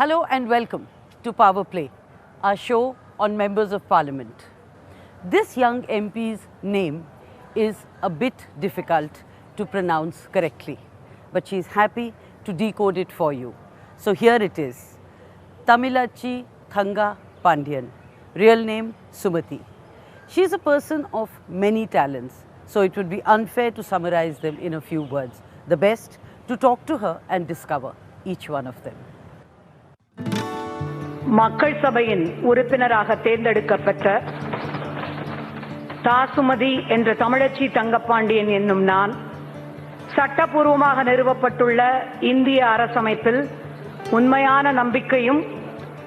Hello and welcome to Power Play, our show on Members of Parliament. This young MP's name is a bit difficult to pronounce correctly, but she's happy to decode it for you. So here it is, Tamilachi Thangapandian, real name Sumati. She's a person of many talents, so it would be unfair to summarize them in a few words. The best, to talk to her and discover each one of them. மக்கள் சபையின் உறுப்பினராக தேர்ந்தெடுக்கப்பட்ட தாசுமதி என்ற தமிழச்சி தங்கப்பாண்டியன் என்னும் நான் சட்டபூர்வமாக நிறுவப்பட்டுள்ள இந்திய அரசமைப்பில் உண்மையான நம்பிக்கையும்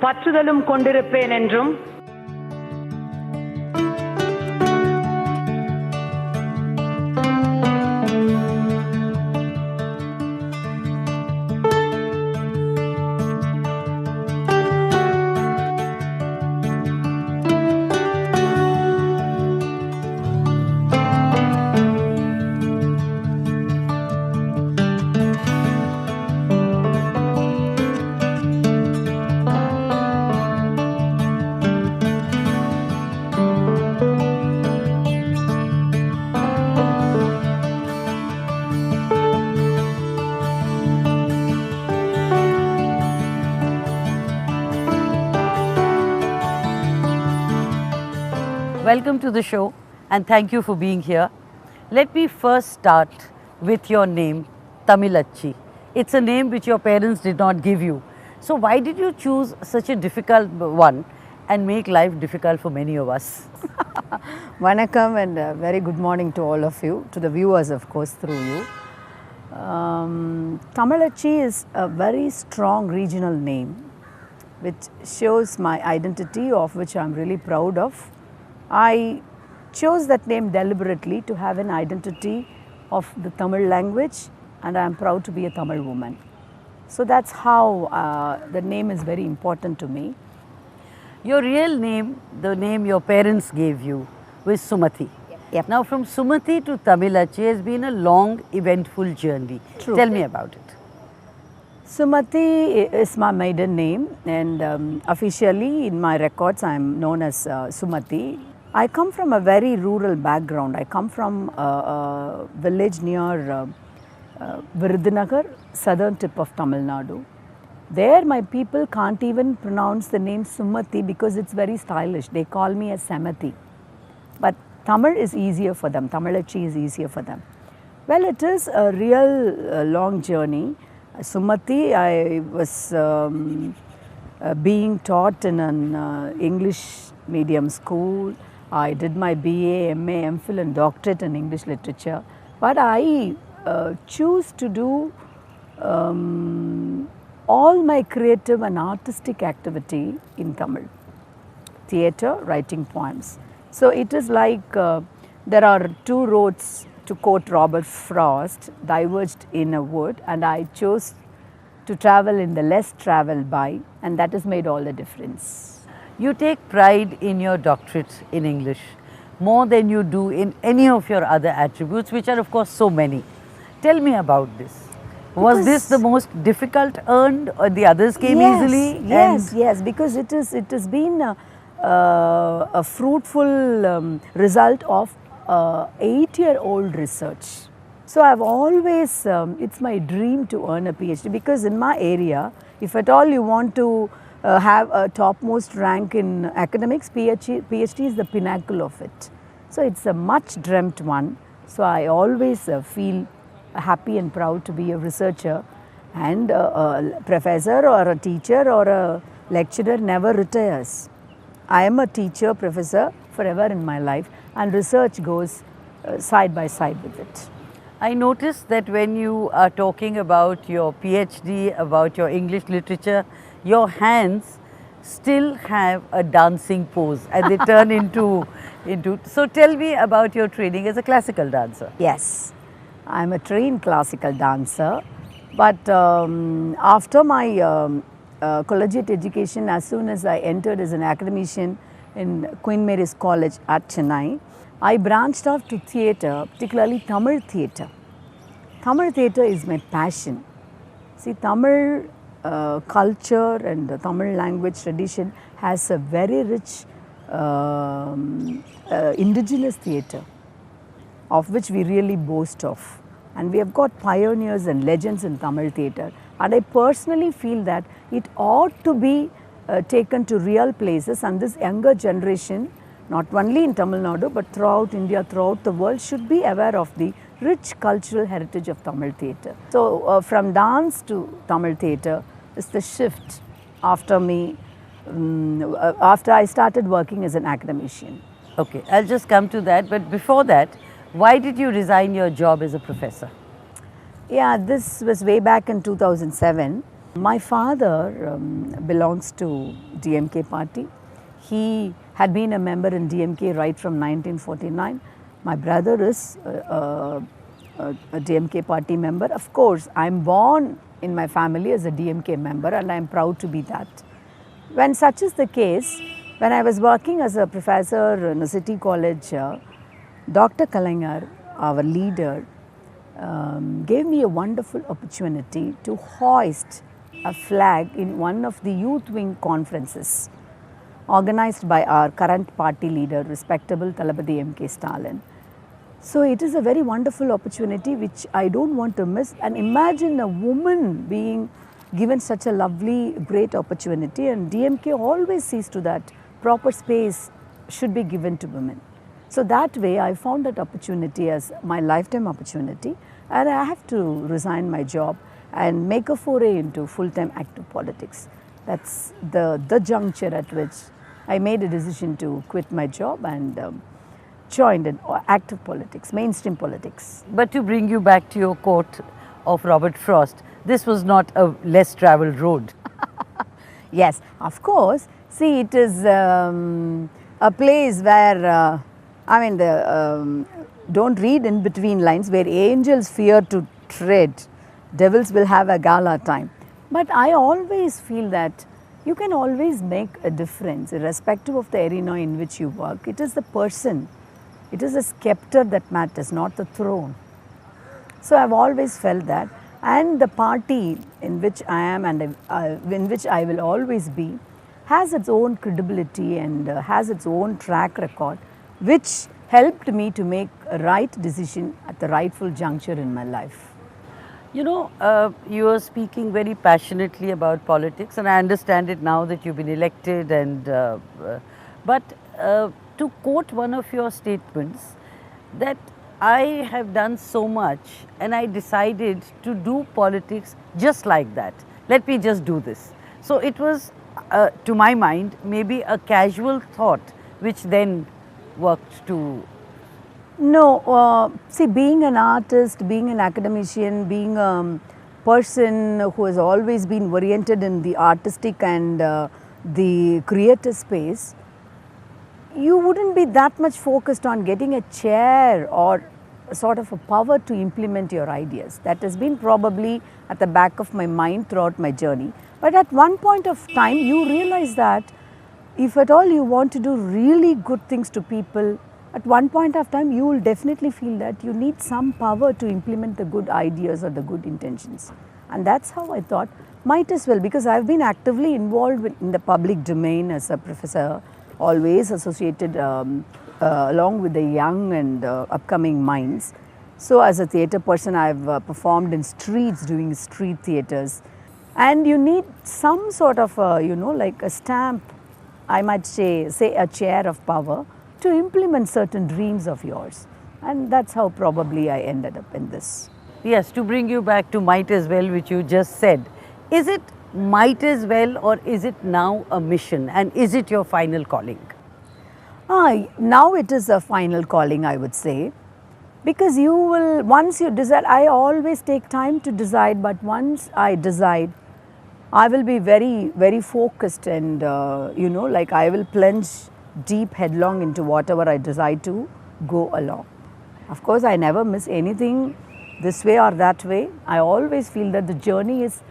பற்றுதலும் கொண்டிருப்பேன் என்றும் Welcome to the show and thank you for being here. Let me first start with your name, Tamilachi. It's a name which your parents did not give you. So why did you choose such a difficult one and make life difficult for many of us? Vanakkam and a very good morning to all of you, to the viewers of course through you. Tamilachi is a very strong regional name which shows my identity, of which I am really proud of. I chose that name deliberately to have an identity of the Tamil language, and I am proud to be a Tamil woman. So that's how the name is very important to me. Your real name, the name your parents gave you, was Sumati. Yep. Now from Sumati to Tamilachi has been a long, eventful journey. True. Tell me about it. Sumati is my maiden name, and officially in my records I am known as Sumati. I come from a very rural background. I come from a village near Virudhunagar, southern tip of Tamil Nadu. There my people can't even pronounce the name Sumati because it's very stylish. They call me as Samati. But Tamil is easier for them. Tamilachi is easier for them. Well, it is a real long journey. Sumati, I was being taught in an English medium school. I did my BA, MA, MPhil and doctorate in English literature. But I choose to do all my creative and artistic activity in Tamil. Theatre, writing poems. So it is like there are two roads, to quote Robert Frost, diverged in a wood, and I chose to travel in the less travelled by, and that has made all the difference. You take pride in your doctorate in English more than you do in any of your other attributes, which are of course so many. Tell me about this. Was this the most difficult earned, or the others came easily? Yes, because it has been a fruitful result of 8-year-old research. So I've always, it's my dream to earn a PhD, because in my area, if at all you want to have a topmost rank in academics, PhD is the pinnacle of it. So it's a much dreamt one. So I always feel happy and proud to be a researcher, and a professor or a teacher or a lecturer never retires. I am a teacher, professor forever in my life, and research goes side by side with it. I noticed that when you are talking about your PhD, about your English literature, your hands still have a dancing pose and they turn into. So tell me about your training as a classical dancer. Yes, I am a trained classical dancer, but after my collegiate education, as soon as I entered as an academician in Queen Mary's College at Chennai, I branched off to theatre, particularly Tamil theatre. Tamil theatre is my passion. See, Tamil culture and the Tamil language tradition has a very rich indigenous theatre, of which we really boast of. And we have got pioneers and legends in Tamil theatre. And I personally feel that it ought to be taken to real places, and this younger generation, not only in Tamil Nadu but throughout India, throughout the world, should be aware of the rich cultural heritage of Tamil theatre. So from dance to Tamil theatre is the shift after me, after I started working as an academician. Okay, I'll just come to that, but before that, why did you resign your job as a professor? Yeah, this was way back in 2007. My father belongs to DMK party. He had been a member in DMK right from 1949. My brother is a DMK party member. Of course, I'm born in my family as a DMK member, and I'm proud to be that. When such is the case, when I was working as a professor in a city college, Dr. Kalainar, our leader, gave me a wonderful opportunity to hoist a flag in one of the youth wing conferences organized by our current party leader, respectable Thalapathy M.K. Stalin. So it is a very wonderful opportunity which I don't want to miss. And imagine a woman being given such a lovely, great opportunity, and DMK always sees to that proper space should be given to women. So that way I found that opportunity as my lifetime opportunity, and I have to resign my job and make a foray into full-time active politics. That's the juncture at which I made a decision to quit my job and joined in active politics, mainstream politics. But to bring you back to your quote of Robert Frost, this was not a less travelled road. Yes, of course. See, it is a place where, don't read in between lines, where angels fear to tread, devils will have a gala time. But I always feel that you can always make a difference irrespective of the arena in which you work. It is the person, it is the scepter that matters, not the throne. So I've always felt that, and the party in which I am and in which I will always be has its own credibility and has its own track record, which helped me to make a right decision at the rightful juncture in my life. You know, you are speaking very passionately about politics, and I understand it now that you've been elected. But to quote one of your statements, that I have done so much and I decided to do politics just like that. Let me just do this. So it was, to my mind, maybe a casual thought which then worked to... No, see, being an artist, being an academician, being a person who has always been oriented in the artistic and the creative space, you wouldn't be that much focused on getting a chair or a sort of a power to implement your ideas. That has been probably at the back of my mind throughout my journey. But at one point of time, you realize that if at all you want to do really good things to people, at one point of time, you will definitely feel that you need some power to implement the good ideas or the good intentions. And that's how I thought, might as well, because I've been actively involved in the public domain as a professor, always associated along with the young and upcoming minds. So as a theatre person, I've performed in streets, doing street theatres. And you need some sort of, like a stamp, I might say a chair of power, to implement certain dreams of yours. And that's how probably I ended up in this. Yes, to bring you back to might as well, which you just said. Is it might as well, or is it now a mission, and is it your final calling? Now it is a final calling, I would say, because you will, once you decide, I always take time to decide, but once I decide, I will be very, very focused and, like I will plunge deep headlong into whatever I decide to go along. Of course, I never miss anything this way or that way. I always feel that the journey is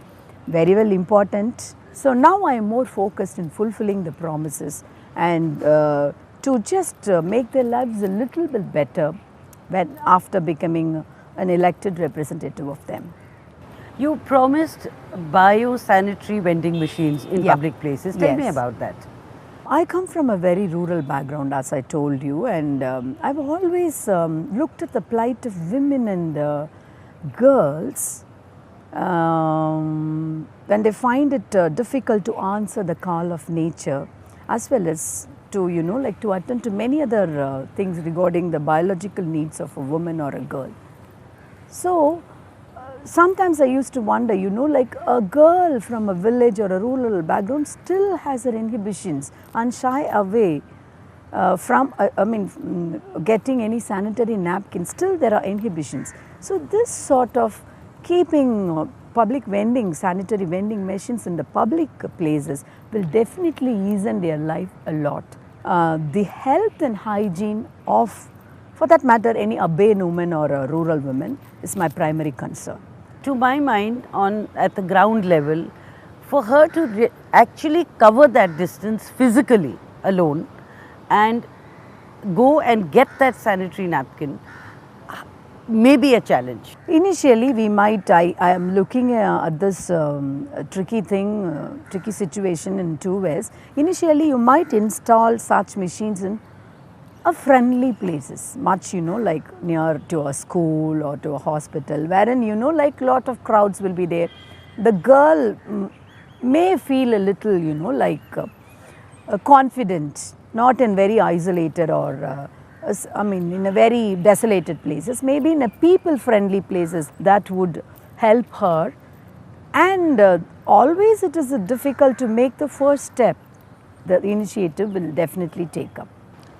very well important. So now I am more focused in fulfilling the promises and to just make their lives a little bit better when after becoming an elected representative of them. You promised biosanitary vending machines in Yeah. public places. Tell me Yes. about that. I come from a very rural background, as I told you, and I've always looked at the plight of women and girls when they find it difficult to answer the call of nature, as well as to, you know, like to attend to many other things regarding the biological needs of a woman or a girl. So, sometimes I used to wonder, you know, like a girl from a village or a rural background still has her inhibitions and shy away from, getting any sanitary napkin. Still there are inhibitions. So this sort of keeping public vending, sanitary vending machines in the public places will definitely ease in their life a lot. The health and hygiene of, for that matter, any urban woman or a rural woman is my primary concern. To my mind, at the ground level, for her to actually cover that distance physically alone and go and get that sanitary napkin may be a challenge. Initially, we might, I am looking at this tricky situation in two ways. Initially, you might install such machines in a friendly places, much, you know, like near to a school or to a hospital, wherein, you know, like lot of crowds will be there. The girl may feel a little, you know, like confident, not in very isolated or in a very desolated places, maybe in a people friendly places that would help her. And always it is difficult to make the first step. The initiative will definitely take up.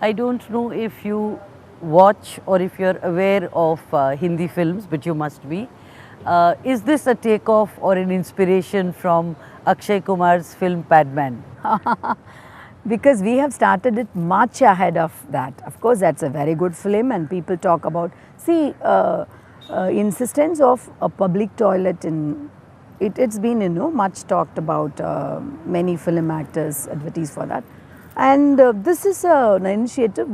I don't know if you watch or if you're aware of Hindi films, but you must be. Is this a takeoff or an inspiration from Akshay Kumar's film Padman? Because we have started it much ahead of that. Of course, that's a very good film, and people talk about, insistence of a public toilet in, it's been, you know, much talked about, many film actors advertise for that. And this is an initiative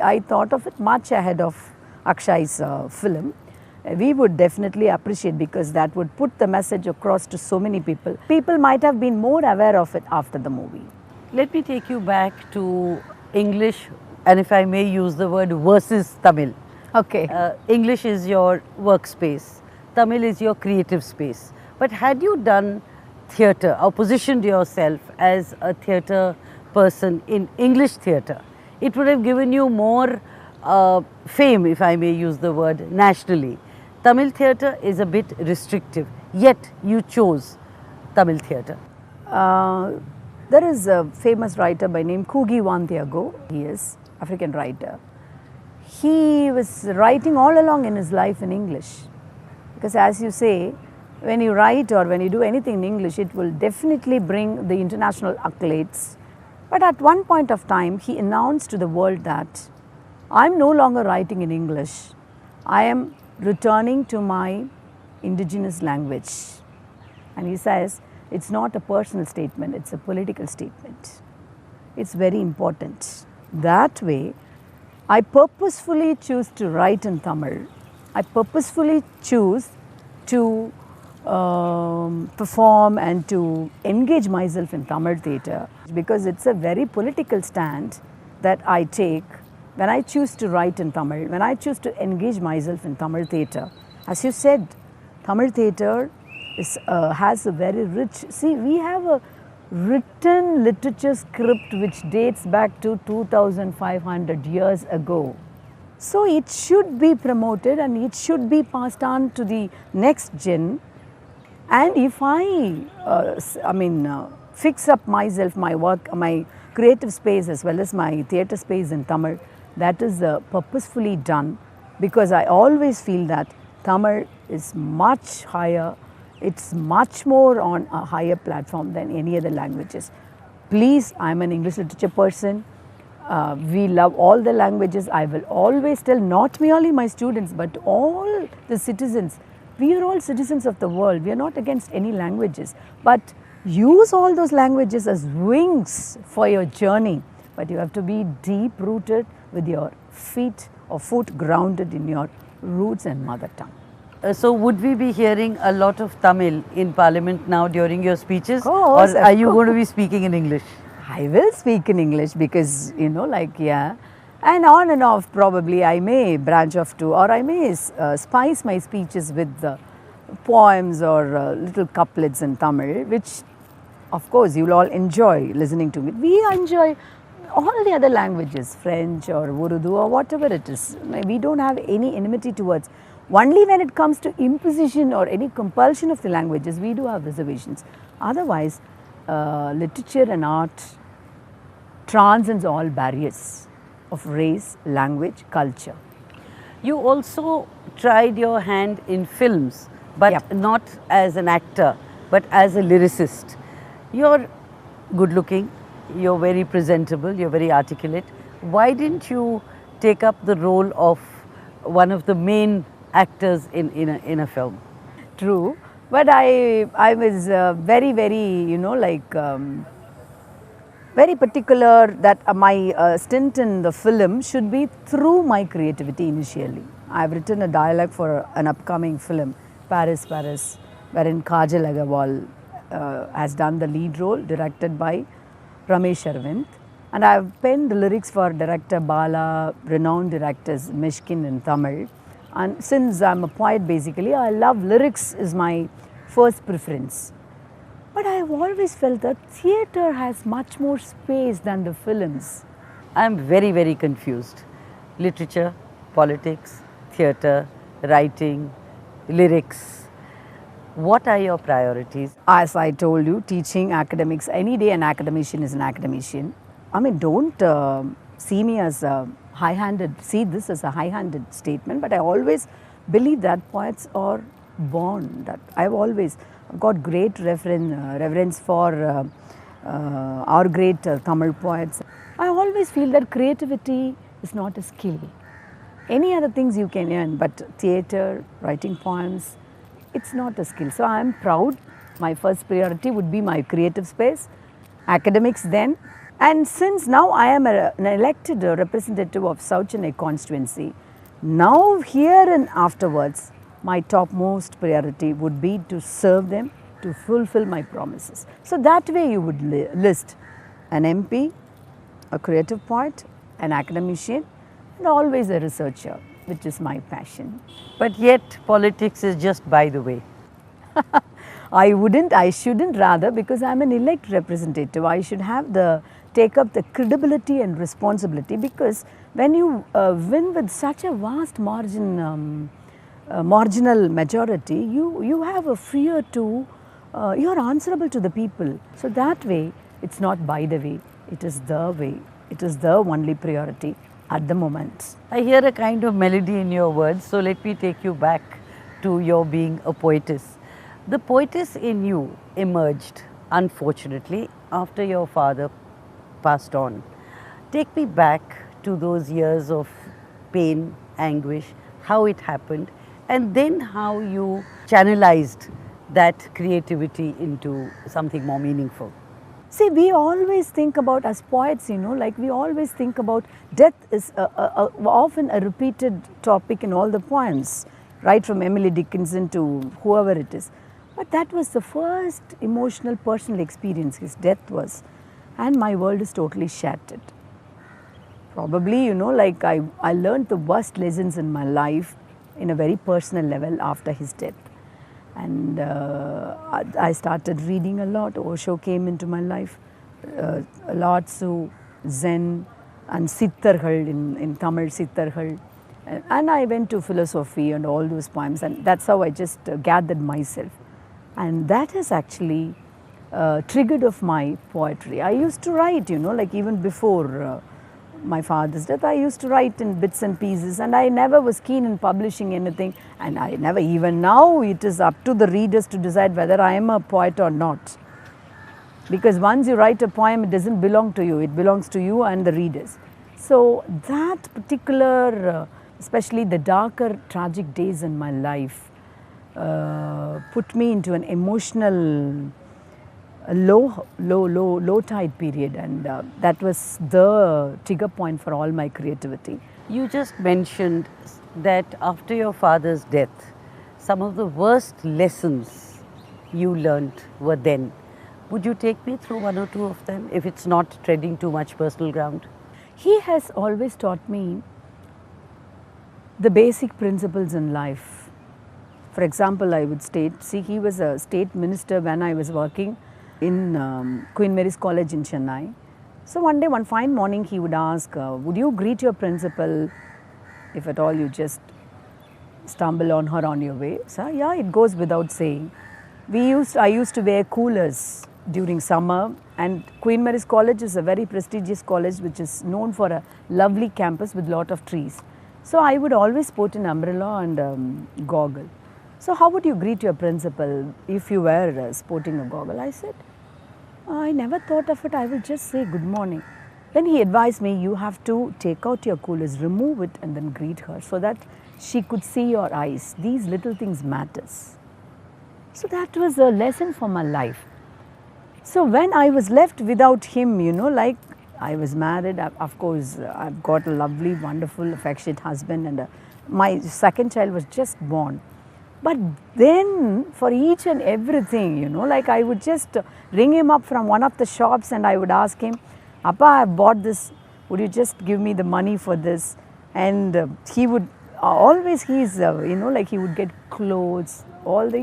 I thought of it much ahead of Akshay's film. We would definitely appreciate, because that would put the message across to so many people. People might have been more aware of it after the movie. Let me take you back to English, and if I may use the word, versus Tamil. Okay. English is your workspace, Tamil is your creative space. But had you done theatre or positioned yourself as a theatre person in English theatre, it would have given you more fame, if I may use the word, nationally. Tamil theatre is a bit restrictive, yet you chose Tamil theatre. There is a famous writer by name Kugi Wantiago. He is African writer. He was writing all along in his life in English, because as you say, when you write or when you do anything in English, it will definitely bring the international accolades. But at one point of time, he announced to the world that I'm no longer writing in English. I am returning to my indigenous language. And he says, it's not a personal statement, it's a political statement. It's very important. That way, I purposefully choose to write in Tamil. I purposefully choose to perform and to engage myself in Tamil theatre, because it's a very political stand that I take when I choose to write in Tamil, when I choose to engage myself in Tamil theatre. As you said, Tamil theatre has a very rich, we have a written literature script which dates back to 2500 years ago. So it should be promoted and it should be passed on to the next gen. And if I fix up myself, my work, my creative space as well as my theatre space in Tamil, that is purposefully done, because I always feel that Tamil is much higher, it's much more on a higher platform than any other languages. Please, I'm an English literature person. We love all the languages. I will always tell, not merely my students, but all the citizens, we are all citizens of the world. We are not against any languages, but use all those languages as wings for your journey. But you have to be deep rooted with your feet or foot grounded in your roots and mother tongue. So would we be hearing a lot of Tamil in Parliament now during your speeches? course, Or of are you going to course. be speaking in English? I will speak in English because, yeah. And on and off, probably I may branch off to, or I may spice my speeches with poems or little couplets in Tamil, which of course you'll all enjoy listening to me. We enjoy all the other languages, French or Urdu or whatever it is. We don't have any enmity towards. Only when it comes to imposition or any compulsion of the languages, we do have reservations. Otherwise, literature and art transcends all barriers of race, language, culture. You also tried your hand in films, but Yep. not as an actor, but as a lyricist. You're good looking, you're very presentable, you're very articulate. Why didn't you take up the role of one of the main actors in a film? True, but I was very, very particular that my stint in the film should be through my creativity initially. I've written a dialogue for an upcoming film, Paris, Paris, wherein Kajal Agarwal has done the lead role, directed by Ramesh Arvind. And I've penned the lyrics for director Bala, renowned directors Mishkin in Tamil. And since I'm a poet basically, I love lyrics is my first preference. But I have always felt that theatre has much more space than the films. I'm very confused. Literature, politics, theatre, writing, lyrics. What are your priorities? As I told you, teaching, academics, any day an academician is an academician. I mean, don't see me as a high-handed, see this as a high-handed statement, but I always believe that poets are born. That I've always got great reverence for our great Tamil poets. I always feel that creativity is not a skill. Any other things you can earn, but theatre, writing poems, it's not a skill. So I am proud. My first priority would be my creative space, academics then. And since now I am an elected representative of South Chennai constituency, now here and afterwards, my topmost priority would be to serve them, to fulfill my promises. So that way you would list an MP, a creative poet, an academician, and always a researcher, which is my passion. But yet politics is just by the way. I shouldn't rather, because I'm an elect representative. I should have take up the credibility and responsibility, because when you win with such a vast marginal majority, you have a fear to, you're answerable to the people. So that way, it's not by the way, it is the way. It is the only priority at the moment. I hear a kind of melody in your words, so let me take you back to your being a poetess. The poetess in you emerged, unfortunately, after your father passed on. Take me back to those years of pain, anguish, how it happened, and then how you channelized that creativity into something more meaningful. See, we always think about, as poets, like we always think about death is often a repeated topic in all the poems, right from Emily Dickinson to whoever it is. But that was the first emotional personal experience his death was, and my world is totally shattered. Probably, like I learned the worst lessons in my life in a very personal level after his death. And I started reading a lot. Osho came into my life, Lord Su, Zen, and Sittargal in Tamil Sittargal. And I went to philosophy and all those poems, and that's how I just gathered myself. And that has actually triggered of my poetry. I used to write, like even before my father's death, I used to write in bits and pieces, and I never was keen in publishing anything, and I never, even now it is up to the readers to decide whether I am a poet or not. Because once you write a poem, it doesn't belong to you, it belongs to you and the readers. So that particular, especially the darker tragic days in my life, put me into an emotional low tide period, and that was the trigger point for all my creativity. You just mentioned that after your father's death, some of the worst lessons you learned were then. Would you take me through one or two of them, if it's not treading too much personal ground? He has always taught me the basic principles in life. For example, I would state, see, he was a state minister when I was working in Queen Mary's College in Chennai. So one fine morning, he would ask, would you greet your principal if at all you just stumble on her on your way? So yeah, it goes without saying. I used to wear coolers during summer, and Queen Mary's College is a very prestigious college which is known for a lovely campus with lot of trees. So I would always put an umbrella and goggle. So how would you greet your principal if you were sporting a goggle? I said, I never thought of it, I will just say good morning. Then he advised me, you have to take out your coolers, remove it and then greet her so that she could see your eyes. These little things matters. So that was a lesson for my life. So when I was left without him, you know, like I was married, of course, I've got a lovely, wonderful, affectionate husband, and my second child was just born. But then for each and everything, you know, like I would just ring him up from one of the shops and I would ask him, Appa, I bought this, would you just give me the money for this? And he would always, he's, you know, like he would get clothes, all the,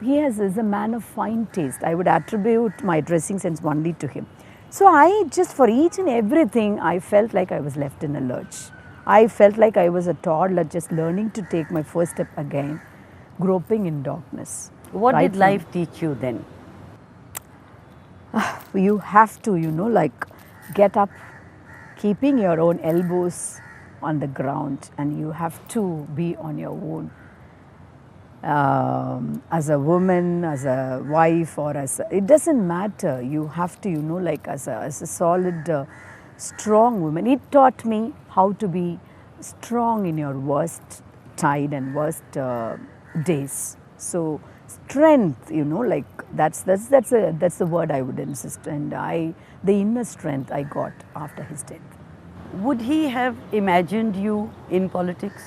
he is a man of fine taste. I would attribute my dressing sense only to him. So I just, for each and everything, I felt like I was left in a lurch. I felt like I was a toddler just learning to take my first step again, groping in darkness. What did life teach you then? You have to, you know, like get up, keeping your own elbows on the ground, and you have to be on your own. As a woman, as a wife, or it doesn't matter. You have to, you know, like as a solid, strong woman. It taught me how to be strong in your worst tide and worst days. So strength, you know, like that's the word I would insist. And the inner strength I got after his death. Would he have imagined you in politics?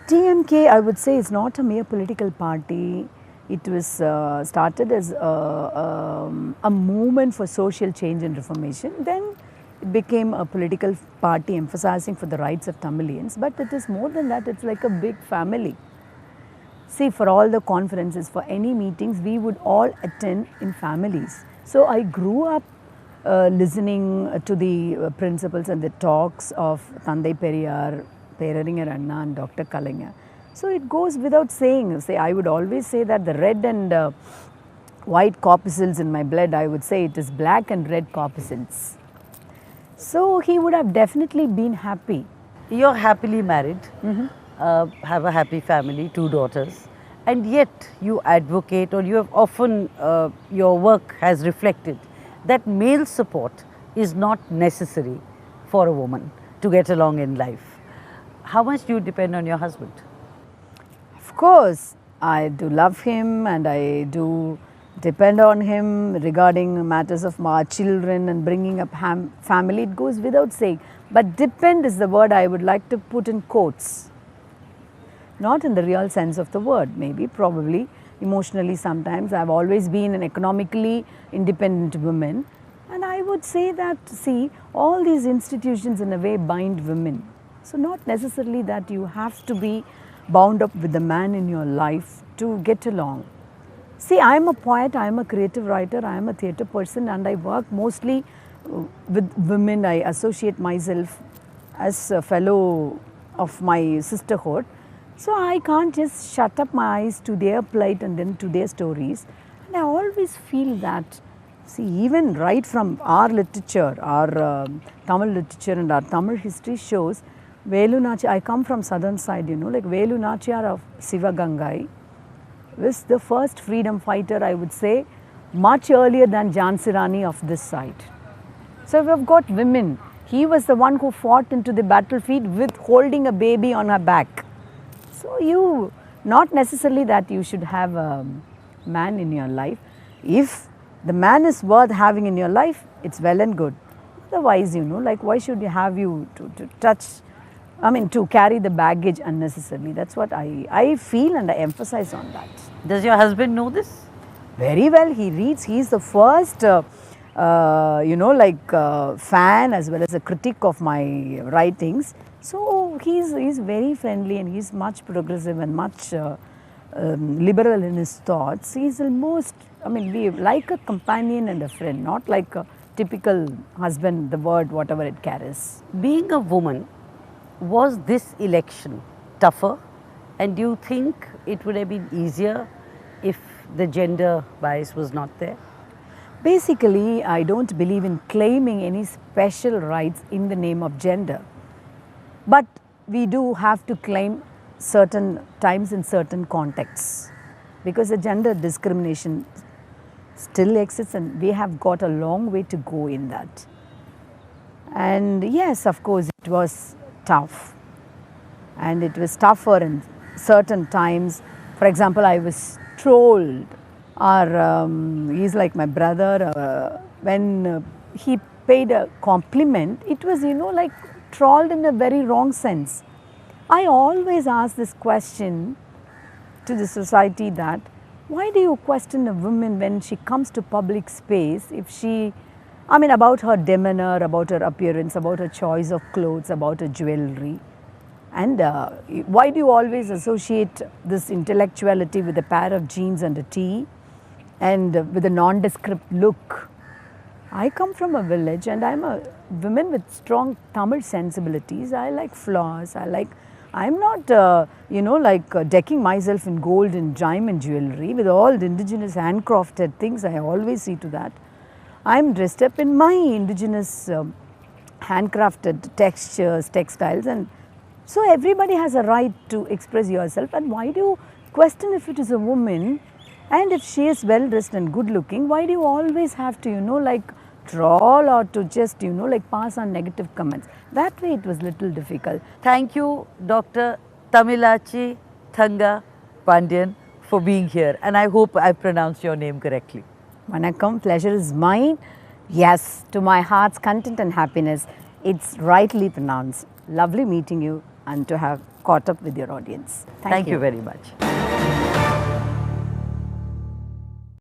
TMK, I would say, is not a mere political party. It was started as a movement for social change and reformation. Then it became a political party emphasizing for the rights of Tamilians. But it is more than that, it's like a big family. See, for all the conferences, for any meetings, we would all attend in families. So I grew up listening to the principles and the talks of Thandai Periyar, Peraringer Anna and Dr. Kalaignar. So it goes without saying. Say, I would always say that the red and white corpuscles in my blood, I would say it is black and red corpuscles. So he would have definitely been happy. You're happily married, have a happy family, 2 daughters, and yet you advocate, or you have often, your work has reflected that male support is not necessary for a woman to get along in life. How much do you depend on your husband? Of course, I do love him and I do depend on him regarding matters of my children and bringing up family. It goes without saying. But depend is the word I would like to put in quotes. Not in the real sense of the word, maybe, probably, emotionally sometimes. I've always been an economically independent woman. And I would say that, see, all these institutions in a way bind women. So not necessarily that you have to be bound up with the man in your life to get along. See, I am a poet, I am a creative writer, I am a theatre person, and I work mostly with women. I associate myself as a fellow of my sisterhood. So I can't just shut up my eyes to their plight and then to their stories. And I always feel that, see, even right from our literature, our Tamil literature and our Tamil history shows, Velu Nachiyar, I come from southern side, you know, like Velu Nachiyar of Sivagangai was the first freedom fighter, I would say, much earlier than Jhansi Rani of this side. So we've got women. He was the one who fought into the battlefield with holding a baby on her back. So not necessarily that you should have a man in your life. If the man is worth having in your life, it's well and good. Otherwise, you know, like why should you have you to touch I mean, to carry the baggage unnecessarily. That's what I feel, and I emphasize on that. Does your husband know this? Very well, he reads. He's the first, fan as well as a critic of my writings. So he's very friendly, and he's much progressive and much liberal in his thoughts. He's almost, I mean, we like a companion and a friend, not like a typical husband, the word, whatever it carries. Being a woman, was this election tougher? And do you think it would have been easier if the gender bias was not there? Basically, I don't believe in claiming any special rights in the name of gender. But we do have to claim certain times in certain contexts, because the gender discrimination still exists, and we have got a long way to go in that. And yes, of course, it was tough, and it was tougher in certain times. For example, I was trolled, or he's like my brother, when he paid a compliment, it was, like trolled in a very wrong sense. I always ask this question to the society, that why do you question a woman when she comes to public space, if she, about her demeanor, about her appearance, about her choice of clothes, about her jewelry? And why do you always associate this intellectuality with a pair of jeans and a tee, and with a nondescript look? I come from a village, and I'm a woman with strong Tamil sensibilities. I like flowers. I'm not, decking myself in gold and diamond jewelry with all the indigenous handcrafted things. I always see to that. I'm dressed up in my indigenous handcrafted textures, textiles, and so everybody has a right to express yourself. And why do you question if it is a woman, and if she is well dressed and good looking? Why do you always have to, troll, or to just, pass on negative comments? That way it was little difficult. Thank you, Dr. Tamilachi Thangapandian, for being here, and I hope I pronounced your name correctly. Vanakkam, pleasure is mine. Yes, to my heart's content and happiness, it's rightly pronounced. Lovely meeting you, and to have caught up with your audience. Thank you very much.